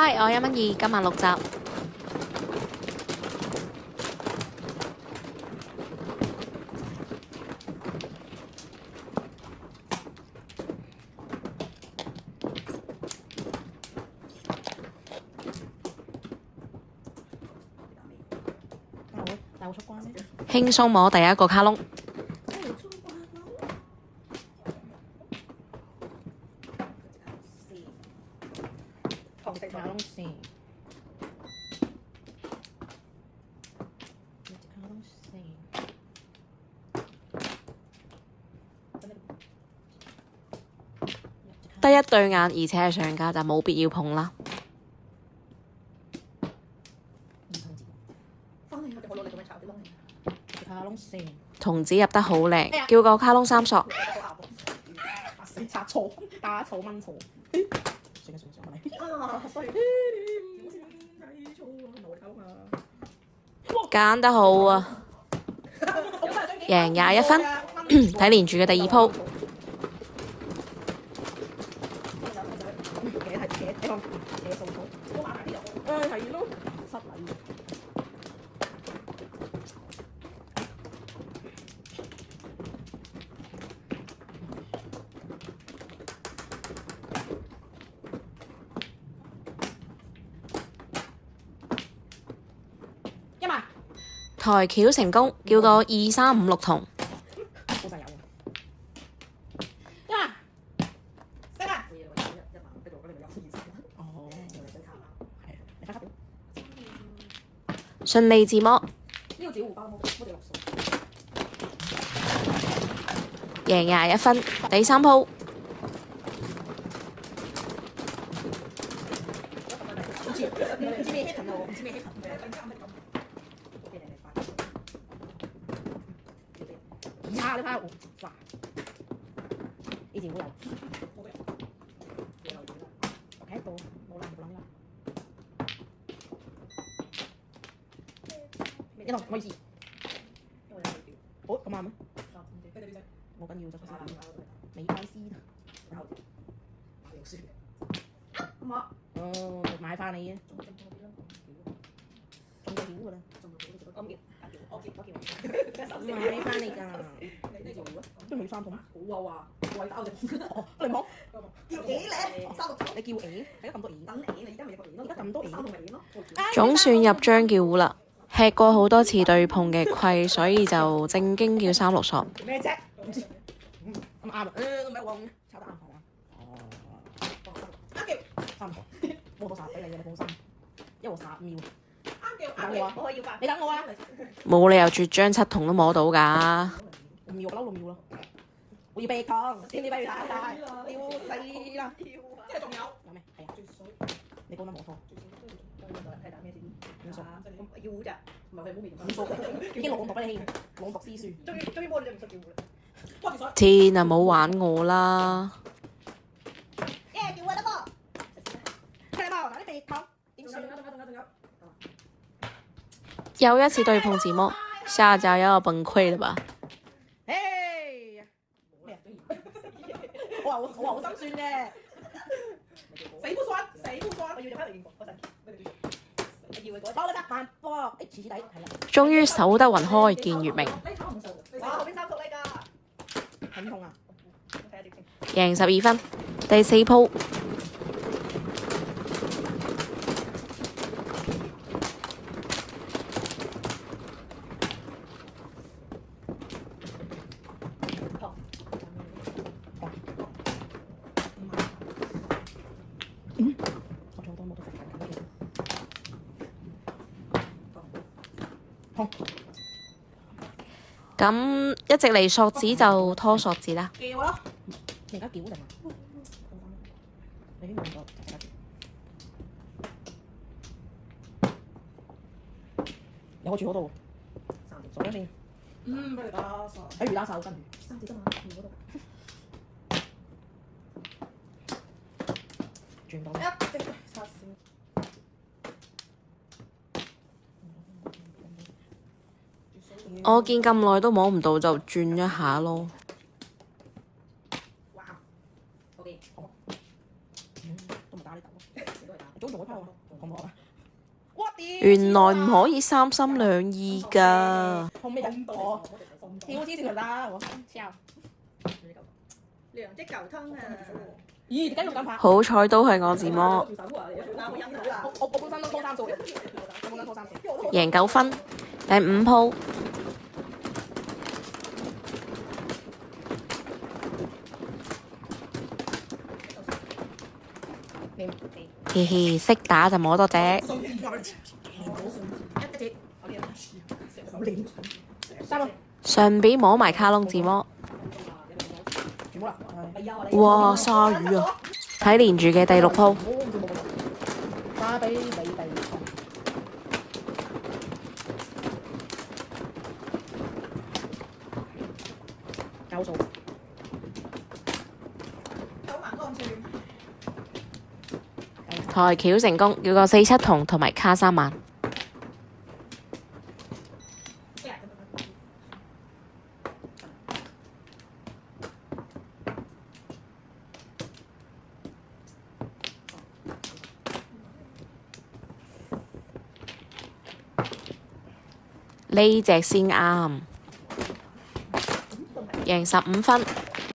Hi，我1蚊2，今晚6集。輕鬆摸第一個卡窿。得一對眼，而且係上家就冇必要碰啦。童子入得好靚，叫個卡窿3索。殺錯，打錯蚊錯。揀得好啊！贏21分。睇連住嘅第2鋪。係咯，失禮。抬轎成功，叫個2、3、5、6筒。好晒有順利自摸。贏21分。第3鋪。你睇我，哇！以前會有，OK，到冇啦。一筒，唔好意思。好，咁啱咩？冇緊要就沒關係。哦，買翻你嘅。中咗料㗎啦。買翻你㗎。都冇3筒。好啊！貴打我隻。哦，你唔好。叫嘢咧，3筒。你叫嘢？係咁多嘢。等嘢，你而家咪有個嘢咯。而家咁多嘢。3筒咪嘢咯。總算入張叫糊啦，吃過好多次對碰嘅虧，所以就正經叫3、6索。咩啫？唔知。咁啱啊！唔係黃，炒得啱係嘛？哦。啱叫3筒，冇到殺俾你嘅，你放心。因為我殺秒。啱叫，我可以要你等我啊！冇理由絕張7筒都摸到㗎。6秒咯，6秒咯。我要避抗，知唔知俾佢打大？屌死啦！即係仲有咩？係啊。你講得冇錯。睇打咩先？5索。叫糊咋？唔係佢冇面。5索。已經朗讀俾你聽，朗讀詩書。終於摸你隻唔識叫糊啦。天啊！冇玩我啦！叫糊得噃。睇下打啲避抗。點算？又一次對碰自摸，下家要崩潰了吧？哎呀！我話好心酸嘅，死不算，我要入翻嚟嗰陣，你要佢改包得慢波，遲底係啦。終於守得雲開見月明。哇！後邊3筒嚟㗎，很痛啊！贏12分。第4鋪。咁一直嚟索子就拖索子啦。叫咯，而家叫定嘛？你希望個有個住嗰度，索咗先。俾你打手。喺魚打手跟住。3字啫嘛，魚嗰度。轉到。一直擦線。我見咁耐都摸唔到，就轉一下咯。哇！OK，好。都唔打呢頭咯，你都係打。做嗰拋啊，同我啊！我屌！原來唔可以三心兩意㗎。後尾就我跳之前就得，我笑。兩隻舊湯啊！咦？點解要咁拍？好彩都係我自摸，我本身都拖3數嘅，我本身拖3數。贏9分。第5鋪，嘻嘻，識打就摸多隻。一隻3啊！順便摸埋卡窿自摸。全部啦！哇！鯊魚啊！睇連住嘅第6鋪，打俾你哋。9數。抬轎成功，叫個4、7筒同埋卡3萬。呢隻先啱，贏15分。